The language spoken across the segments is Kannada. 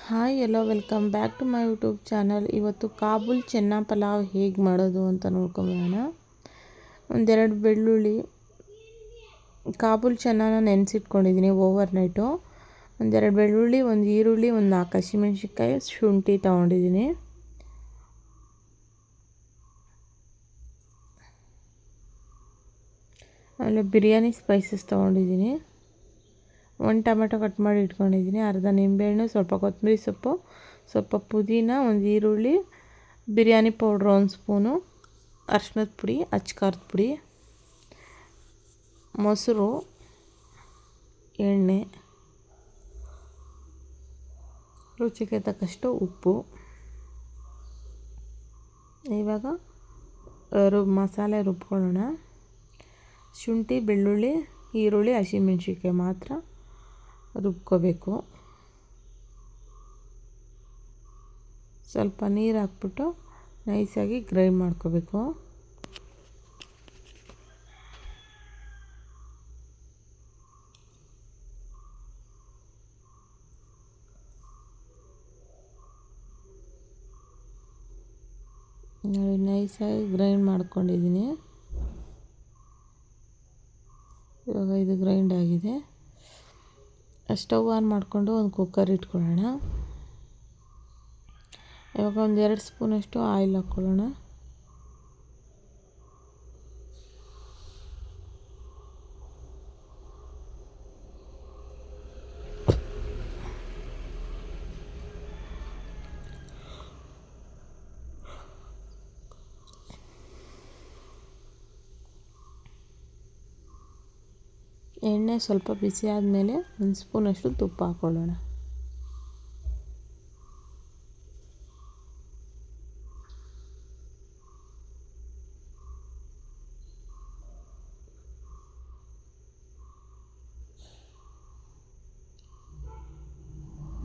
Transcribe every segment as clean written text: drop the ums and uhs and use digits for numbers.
Hi hello welcome back to my YouTube channel. ಇವತ್ತು ಕಾಬೂಲ್ ಚೆನ್ನ ಪಲಾವ್ ಹೇಗೆ ಮಾಡೋದು ಅಂತ ನೋಡ್ಕೊಂಬರೋಣ. ಒಂದೆರಡು ಬೆಳ್ಳುಳ್ಳಿ, ಕಾಬೂಲ್ ಚೆನ್ನನ ನೆನೆಸಿಟ್ಕೊಂಡಿದ್ದೀನಿ ಓವರ್ನೈಟು. ಒಂದೆರಡು ಬೆಳ್ಳುಳ್ಳಿ, ಒಂದು ಈರುಳ್ಳಿ, ಒಂದು 4 ಹಸಿಮೆಣ್ಸಿನ್ಕಾಯಿ, ಶುಂಠಿ ತೊಗೊಂಡಿದ್ದೀನಿ. ಆಮೇಲೆ ಬಿರಿಯಾನಿ ಸ್ಪೈಸಸ್ ತೊಗೊಂಡಿದ್ದೀನಿ. 1 ಟೊಮೆಟೊ ಕಟ್ ಮಾಡಿ ಇಟ್ಕೊಂಡಿದ್ದೀನಿ. ಅರ್ಧ ನಿಂಬೆಹಣ್ಣು, ಸ್ವಲ್ಪ ಕೊತ್ತಂಬರಿ ಸೊಪ್ಪು, ಸ್ವಲ್ಪ ಪುದೀನ, ಒಂದು ಈರುಳ್ಳಿ, ಬಿರಿಯಾನಿ ಪೌಡ್ರ್ 1 ಸ್ಪೂನು, ಅರ್ಶಿನದ ಪುಡಿ, ಅಚ್ಕಾರದ ಪುಡಿ, ಮೊಸರು, ಎಣ್ಣೆ, ರುಚಿಗೆ ತಕ್ಕಷ್ಟು ಉಪ್ಪು. ಇವಾಗ ಮಸಾಲೆ ರುಬ್ಕೊಳ್ಳೋಣ. ಶುಂಠಿ, ಬೆಳ್ಳುಳ್ಳಿ, ಈರುಳ್ಳಿ, ಹಸಿಮೆಣ್ಸಿನ್ಕಾಯಿ ಮಾತ್ರ ರುಬ್ಕೋಬೇಕು. ಸ್ವಲ್ಪ ನೀರು ಹಾಕ್ಬಿಟ್ಟು ನೈಸಾಗಿ ಗ್ರೈಂಡ್ ಮಾಡ್ಕೋಬೇಕು. ನೈಸಾಗಿ ಗ್ರೈಂಡ್ ಮಾಡ್ಕೊಂಡಿದ್ದೀನಿ. ಇವಾಗ ಇದು ಗ್ರೈಂಡ್ ಆಗಿದೆ. ಸ್ಟವ್ ಆನ್ ಮಾಡಿಕೊಂಡು ಒಂದು ಕುಕ್ಕರ್ ಇಟ್ಕೊಳ್ಳೋಣ. ಇವಾಗ ಒಂದು 2 ಸ್ಪೂನಷ್ಟು ಆಯಿಲ್ ಹಾಕ್ಕೊಳ್ಳೋಣ. ಎಣ್ಣೆ ಸ್ವಲ್ಪ ಬಿಸಿ ಆದಮೇಲೆ 1 ಸ್ಪೂನಷ್ಟು ತುಪ್ಪ ಹಾಕ್ಕೊಳ್ಳೋಣ.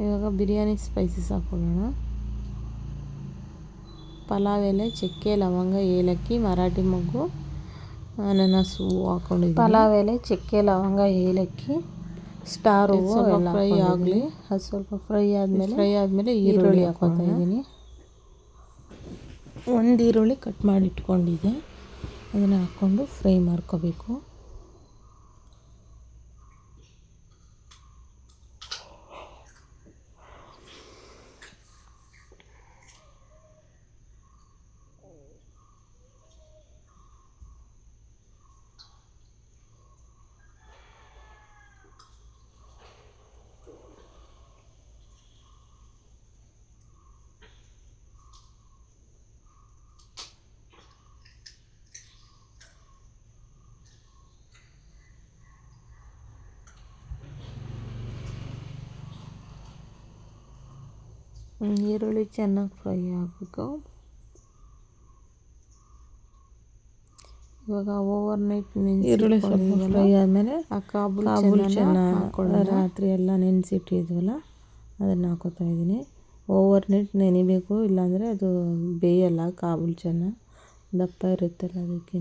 ಇವಾಗ ಬಿರಿಯಾನಿ ಸ್ಪೈಸಸ್ ಹಾಕ್ಕೊಳ್ಳೋಣ. ಪಲಾವ್ ಎಲೆ, ಚಕ್ಕೆ, ಲವಂಗ, ಏಲಕ್ಕಿ, ಮರಾಠಿ ಮೊಗ್ಗು, ಅನಾನಸು ಹಾಕ್ಕೊಂಡಿದ್ದೀನಿ. ಪಲಾವ್ ಎಲೆ, ಚಕ್ಕೆ, ಲವಂಗ, ಏಲಕ್ಕಿ, ಸ್ಟಾರ್ ಹೂವು ಎಲ್ಲ ಫ್ರೈ ಆಗಲಿ. ಅದು ಸ್ವಲ್ಪ ಫ್ರೈ ಆದಮೇಲೆ ಈರುಳ್ಳಿ ಹಾಕ್ಕೊತಾ ಇದ್ದೀನಿ. 1 ಈರುಳ್ಳಿ ಕಟ್ ಮಾಡಿ ಇಟ್ಕೊಂಡಿದ್ದೆ, ಅದನ್ನು ಹಾಕ್ಕೊಂಡು ಫ್ರೈ ಮಾಡ್ಕೋಬೇಕು. ಈರುಳ್ಳಿ ಚೆನ್ನಾಗಿ ಫ್ರೈ ಆಗಬೇಕು. ಇವಾಗ ಓವರ್ನೈಟ್ ಈರುಳ್ಳಿ ಸ್ವಲ್ಪ ಫ್ರೈ ಆದಮೇಲೆ ಆ ಕಾಬೂಲ್ ಚೆನ್ನ ರಾತ್ರಿ ಎಲ್ಲ ನೆನೆಸಿಟ್ಟಿದ್ವಲ್ಲ ಅದನ್ನು ಹಾಕೋತಾ ಇದ್ದೀನಿ. ಓವರ್ನೈಟ್ ನೆನಿಬೇಕು, ಇಲ್ಲಾಂದರೆ ಅದು ಬೇಯಲ್ಲ. ಕಾಬೂಲ್ ಚೆನ್ನ ದಪ್ಪ ಇರುತ್ತಲ್ಲ ಅದಕ್ಕೆ.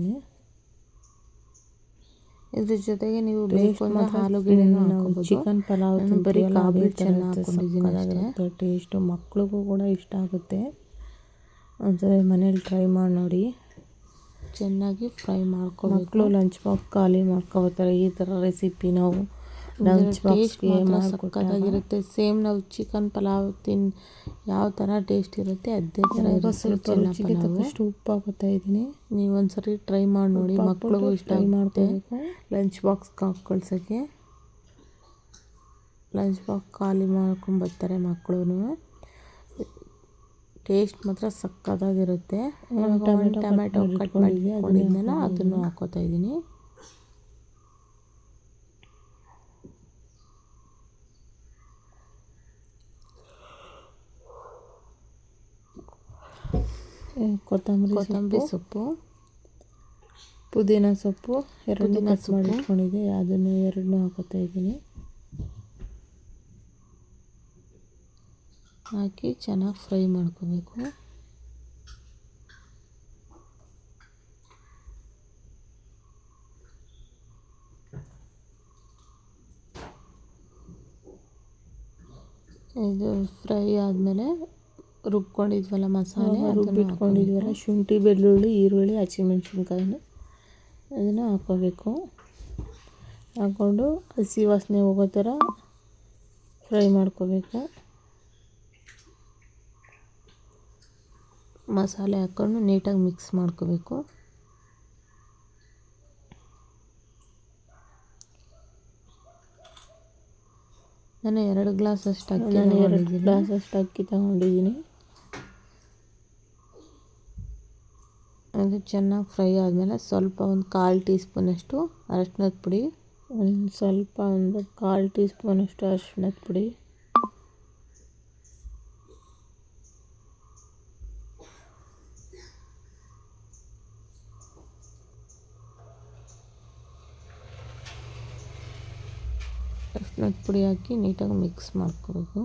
ಇದ್ರ ಜೊತೆಗೆ ನೀವು ಬೇಕು ಅಂದರೆ ಆಲೂಗೆಡ್ಡೆನೂ ಹಾಕೋಬೋದು. ಚಿಕನ್ ಪಲಾವ್ ಬರೀ ಕಾಬೂಲ್ ಚೆನ್ನ ಹಾಕ್ಕೊಂಡಿದ್ದೀನಿ. ಟೇಸ್ಟು ಮಕ್ಳಿಗೂ ಕೂಡ ಇಷ್ಟ ಆಗುತ್ತೆ. ಒಂದ್ಸರಿ ಮನೇಲಿ ಟ್ರೈ ಮಾಡಿ ನೋಡಿ. ಚೆನ್ನಾಗಿ ಫ್ರೈ ಮಾಡ್ಕೊಬೇಕು. ಮಕ್ಕಳು ಲಂಚ್ ಬಾಕ್ಸ್ ಖಾಲಿ ಮಾಡ್ಕೊಬೋತಾರೆ ಈ ಥರ ರೆಸಿಪಿ ನಾವು ಲಂಚ್ ಬಾಕ್ಸ್ಗೆ ಸಕ್ಕತ್ತಾಗಿರುತ್ತೆ. ಸೇಮ್ ನಾವು ಚಿಕನ್ ಪಲಾವ್ ಯಾವ ಥರ ಟೇಸ್ಟ್ ಇರುತ್ತೆ ಅದೇ ಥರ ಇರುತ್ತೆ. ಸ್ವಲ್ಪ ರುಚಿಗೆ ತಕ್ಕಷ್ಟು ಉಪ್ಪು ಹಾಕೋತಾ ಇದ್ದೀನಿ. ನೀವು ಒಂದ್ಸರಿ ಟ್ರೈ ಮಾಡಿ ನೋಡಿ, ಮಕ್ಳಿಗೂ ಇಷ್ಟ ಆಗುತ್ತೆ. ಲಂಚ್ ಬಾಕ್ಸ್ಗೆ ಹಾಕಿ ಲಂಚ್ ಬಾಕ್ಸ್ ಖಾಲಿ ಮಾಡ್ಕೊಂಡು ಬರ್ತಾರೆ ಮಕ್ಕಳು. ಟೇಸ್ಟ್ ಮಾತ್ರ ಸಕ್ಕತ್ತಾಗಿರುತ್ತೆ. ಟೊಮೆಟೊ ಕಟ್ ಮಾಡಿದ್ಮೇಲೆ ಅದನ್ನು ಹಾಕೋತಾ ಇದ್ದೀನಿ. ಕೊತ್ತಂಬರಿ ಸೊಪ್ಪು, ಪುದೀನ ಸೊಪ್ಪು, 2 ಕಟ್ ಮಾಡಿ ಇಟ್ಕೊಂಡಿದ್ದೆ, ಅದನ್ನು 2 ಹಾಕೋತಾ ಇದ್ದೀನಿ. ಹಾಕಿ ಚೆನ್ನಾಗಿ ಫ್ರೈ ಮಾಡ್ಕೋಬೇಕು. ಇದು ಫ್ರೈ ಆದಮೇಲೆ ರುಬ್ಕೊಂಡಿದ್ವಲ್ಲ ಮಸಾಲೆ, ರುಬ್ಬಿಟ್ಕೊಂಡಿದ್ವಲ್ಲ ಶುಂಠಿ, ಬೆಳ್ಳುಳ್ಳಿ, ಈರುಳ್ಳಿ, ಹಸಿಮೆಣ್ಸಿನ್ಕಾಯಿನ ಅದನ್ನು ಹಾಕ್ಕೋಬೇಕು. ಹಾಕ್ಕೊಂಡು ಹಸಿ ವಾಸನೆ ಹೋಗೋ ಥರ ಫ್ರೈ ಮಾಡ್ಕೋಬೇಕು. ಮಸಾಲೆ ಹಾಕ್ಕೊಂಡು ನೀಟಾಗಿ ಮಿಕ್ಸ್ ಮಾಡ್ಕೋಬೇಕು. ನಾನು 2 ಗ್ಲಾಸಷ್ಟು ಅಕ್ಕಿ ತಗೊಂಡಿದ್ದೀನಿ. ಅದು ಚೆನ್ನಾಗಿ ಫ್ರೈ ಆದಮೇಲೆ ಸ್ವಲ್ಪ ಒಂದು 1/4 ಟೀ ಸ್ಪೂನಷ್ಟು ಅರಶಿನದ ಪುಡಿ, ಒಂದು 1/4 ಟೀ ಸ್ಪೂನಷ್ಟು ಅರಶಿನದ ಪುಡಿ, ಅರಶಿನದ ಪುಡಿ ಹಾಕಿ ನೀಟಾಗಿ ಮಿಕ್ಸ್ ಮಾಡ್ಕೋಬೇಕು.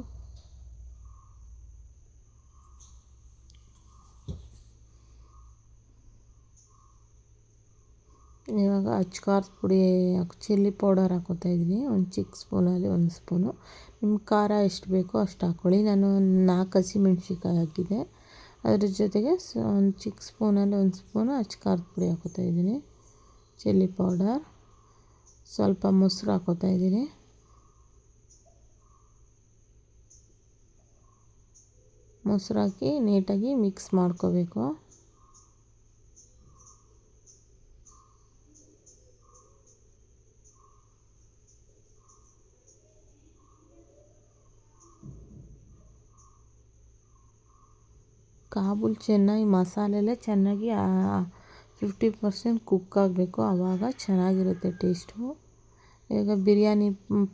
ಇವಾಗ ಅಚ್ಕಾರದ ಪುಡಿ ಚಿಲ್ಲಿ ಪೌಡರ್ ಹಾಕೋತಾ ಇದ್ದೀನಿ. ಒಂದು ಚಿಕ್ಕ ಸ್ಪೂನಲ್ಲಿ 1 ಸ್ಪೂನು. ನಿಮ್ಗೆ ಖಾರ ಎಷ್ಟು ಬೇಕೋ ಅಷ್ಟು ಹಾಕ್ಕೊಳ್ಳಿ. ನಾನು 4 ಹಸಿಮೆಣ್ಸಿನ್ಕಾಯಿ ಹಾಕಿದ್ದೆ. ಅದ್ರ ಜೊತೆಗೆ ಒಂದು ಚಿಕ್ಕ ಸ್ಪೂನಲ್ಲಿ 1 ಸ್ಪೂನು ಅಚ್ಕಾರದ ಪುಡಿ ಹಾಕೋತಾ ಇದ್ದೀನಿ, ಚಿಲ್ಲಿ ಪೌಡರ್, ಸ್ವಲ್ಪ ಮೊಸರು ಹಾಕೋತಾ ಇದ್ದೀನಿ. ಮೊಸರು ಹಾಕಿ ನೀಟಾಗಿ ಮಿಕ್ಸ್ ಮಾಡ್ಕೋಬೇಕು. ಕಾಬೂಲ್ ಚೆನ್ನಾಗಿ ಮಸಾಲೆಲ್ಲೇ ಚೆನ್ನಾಗಿ 50% ಕುಕ್ ಆಗಬೇಕು, ಆವಾಗ ಚೆನ್ನಾಗಿರುತ್ತೆ ಟೇಸ್ಟು. ಈಗ ಬಿರಿಯಾನಿ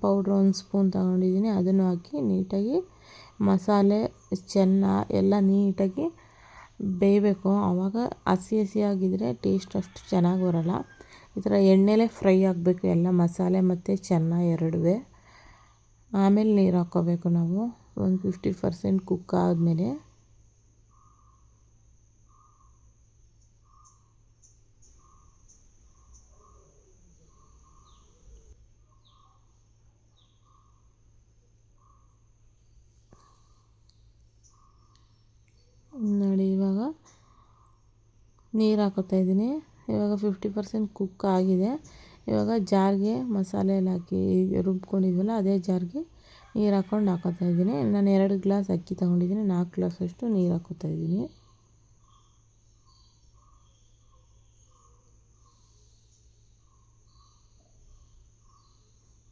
ಪೌಡ್ರ್ 1 ಸ್ಪೂನ್ ತಗೊಂಡಿದ್ದೀನಿ, ಅದನ್ನು ಹಾಕಿ ನೀಟಾಗಿ ಮಸಾಲೆ ಎಲ್ಲ ನೀಟಾಗಿ ಬೇಯಬೇಕು. ಆವಾಗ ಹಸಿಯಾಗಿದ್ದರೆ ಟೇಸ್ಟ್ ಅಷ್ಟು ಚೆನ್ನಾಗಿ ಬರೋಲ್ಲ. ಈ ಥರ ಎಣ್ಣೆಲೇ ಫ್ರೈ ಆಗಬೇಕು ಎಲ್ಲ ಮಸಾಲೆ ಮತ್ತು ಎರಡೂ. ಆಮೇಲೆ ನೀರು ಹಾಕ್ಕೋಬೇಕು ನಾವು ಒಂದು 50% ಕುಕ್ ಆದಮೇಲೆ. ನೋಡಿ ಇವಾಗ ನೀರು ಹಾಕೋತಾ ಇದ್ದೀನಿ. ಇವಾಗ 50% ಕುಕ್ ಆಗಿದೆ. ಇವಾಗ ಜಾರ್ಗೆ ಮಸಾಲೆ ಎಲ್ಲ ಹಾಕಿ ರುಬ್ಕೊಂಡಿದ್ವಲ್ಲ ಅದೇ ಜಾರ್ಗೆ ನೀರು ಹಾಕೋತಾ ಇದ್ದೀನಿ. ನಾನು 2 ಗ್ಲಾಸ್ ಅಕ್ಕಿ ತೊಗೊಂಡಿದ್ದೀನಿ, 4 ಗ್ಲಾಸಷ್ಟು ನೀರು ಹಾಕೋತಾ ಇದ್ದೀನಿ.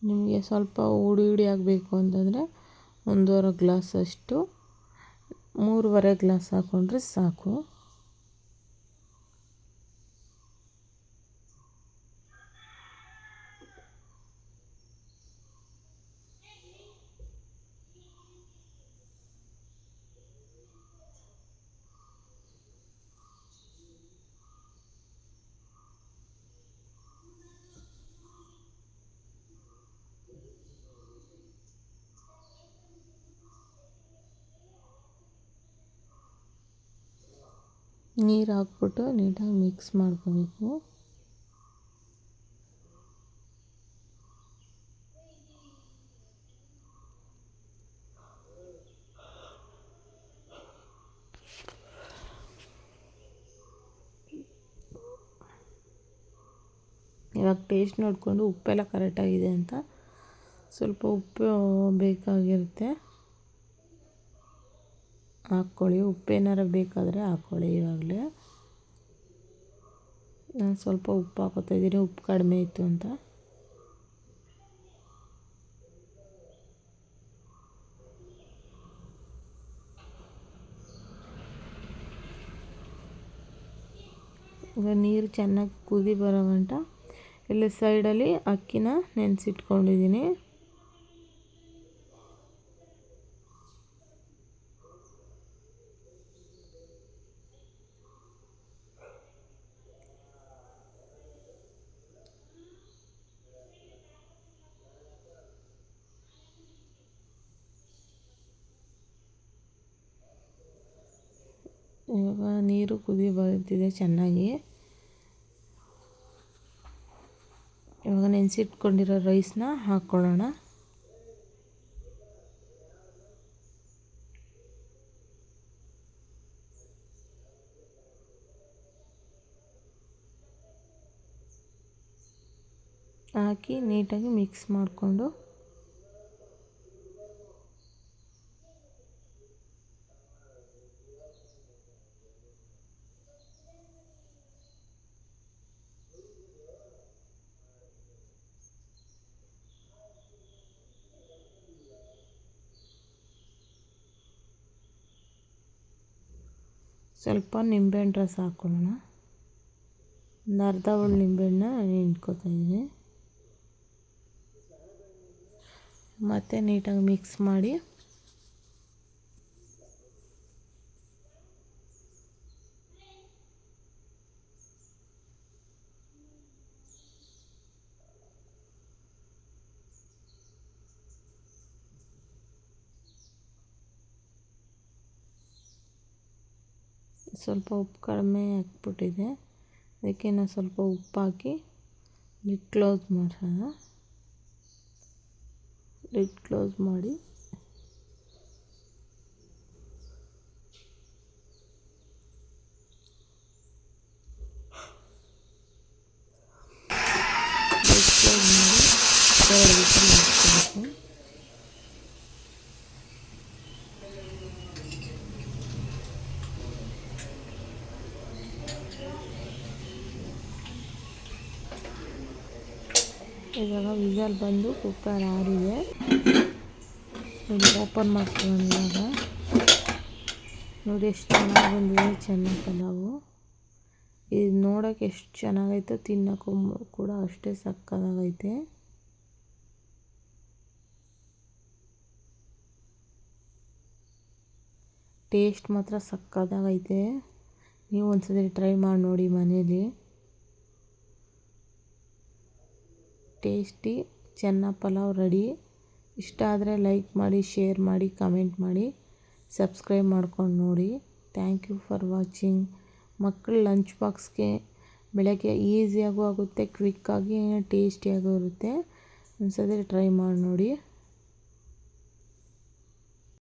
ನಿಮಗೆ ಸ್ವಲ್ಪ ಹುಡಿ ಆಗಬೇಕು ಅಂತಂದರೆ 1.5 ಗ್ಲಾಸಷ್ಟು 3.5 ಗ್ಲಾಸ್ ಹಾಕ್ಕೊಂಡ್ರೆ ಸಾಕು. ನೀರು ಹಾಕ್ಬಿಟ್ಟು ನೀಟಾಗಿ ಮಿಕ್ಸ್ ಮಾಡ್ಕೋಬೇಕು. ಇವಾಗ ಟೇಸ್ಟ್ ನೋಡಿಕೊಂಡು ಉಪ್ಪೆಲ್ಲ ಕರೆಕ್ಟಾಗಿದೆ ಅಂತ ಸ್ವಲ್ಪ ಉಪ್ಪು ಬೇಕಾಗಿರುತ್ತೆ, ಹಾಕ್ಕೊಳ್ಳಿ. ಉಪ್ಪೇನಾರ ಬೇಕಾದರೆ ಹಾಕ್ಕೊಳ್ಳಿ. ಇವಾಗಲೇ ನಾನು ಸ್ವಲ್ಪ ಉಪ್ಪು ಹಾಕೋತಾ ಇದ್ದೀನಿ, ಉಪ್ಪು ಕಡಿಮೆ ಇತ್ತು ಅಂತ. ಈಗ ನೀರು ಚೆನ್ನಾಗಿ ಕುದಿ ಬರೋ ಗಂಟ ಇಲ್ಲಿ ಸೈಡಲ್ಲಿ ಅಕ್ಕಿನ ನೆನೆಸಿಟ್ಕೊಂಡಿದ್ದೀನಿ. ಇವಾಗ ನೀರು ಕುದಿ ಬರುತ್ತಿದೆ ಚೆನ್ನಾಗಿ. ಇವಾಗ ನೆನೆಸಿಟ್ಕೊಂಡಿರೋ ರೈಸ್ನ ಹಾಕ್ಕೊಳ್ಳೋಣ. ಹಾಕಿ ನೀಟಾಗಿ ಮಿಕ್ಸ್ ಮಾಡಿಕೊಂಡು ಸ್ವಲ್ಪ ನಿಂಬೆಹಣ್ಣು ರಸ ಹಾಕ್ಕೊಳ್ಳೋಣ. ಒಂದು ಅರ್ಧ ಹುಳಿ ನಿಂಬೆಹಣ್ಣನ್ನ ಹಿಂಡ್ಕೊತಾ ಇದ್ದೀನಿ. ಮತ್ತು ನೀಟಾಗಿ ಮಿಕ್ಸ್ ಮಾಡಿ ಸ್ವಲ್ಪ ಉಪ್ಪು ಕಡಿಮೆ ಹಾಕ್ಬಿಟ್ಟಿದೆ, ಅದಕ್ಕೆ ನಾನು ಸ್ವಲ್ಪ ಉಪ್ಪು ಹಾಕಿ ಲಿಡ್ ಕ್ಲೋಸ್ ಮಾಡೋಣ. ಲಿಡ್ ಕ್ಲೋಸ್ ಮಾಡಿ ಇವಾಗ ವಿಸಲ್ ಬಂದು ಕುಕ್ಕರ್ ಆರಿದೆ. ಓಪನ್ ಮಾಡ್ಕೊಳ್ಳೋಣ. ಇವಾಗ ನೋಡಿ ಎಷ್ಟು ಚೆನ್ನಾಗಿ ಬಂದಿದೆ ಚೆನ್ನ ಪಲಾವು. ಇದು ನೋಡೋಕೆ ಎಷ್ಟು ಚೆನ್ನಾಗೈತೆ, ತಿನ್ನೋಕ್ಕೂ ಕೂಡ ಅಷ್ಟೇ ಸಕ್ಕತ್ತಾಗೈತೆ. ಟೇಸ್ಟ್ ಮಾತ್ರ ಸಕ್ಕತ್ತಾಗೈತೆ. ನೀವು ಒಂದ್ಸತಿ ಟ್ರೈ ಮಾಡಿ ನೋಡಿ ಮನೇಲಿ. ಟೇಸ್ಟಿ ಚೆನ್ನ ಪಲಾವ್ ರೆಡಿ. ಇಷ್ಟ ಆದರೆ ಲೈಕ್ ಮಾಡಿ, ಶೇರ್ ಮಾಡಿ, ಕಮೆಂಟ್ ಮಾಡಿ, ಸಬ್ಸ್ಕ್ರೈಬ್ ಮಾಡ್ಕೊಂಡು ನೋಡಿ. Thank you for watching. ಮಕ್ಕಳು ಲಂಚ್ ಬಾಕ್ಸ್ಗೆ ಬೆಳಗ್ಗೆ ಈಸಿಯಾಗೂ ಆಗುತ್ತೆ, ಕ್ವಿಕ್ಕಾಗಿ ಟೇಸ್ಟಿಯಾಗೂ ಇರುತ್ತೆ. ಒಂದ್ಸತಿ ಟ್ರೈ ಮಾಡಿ ನೋಡಿ.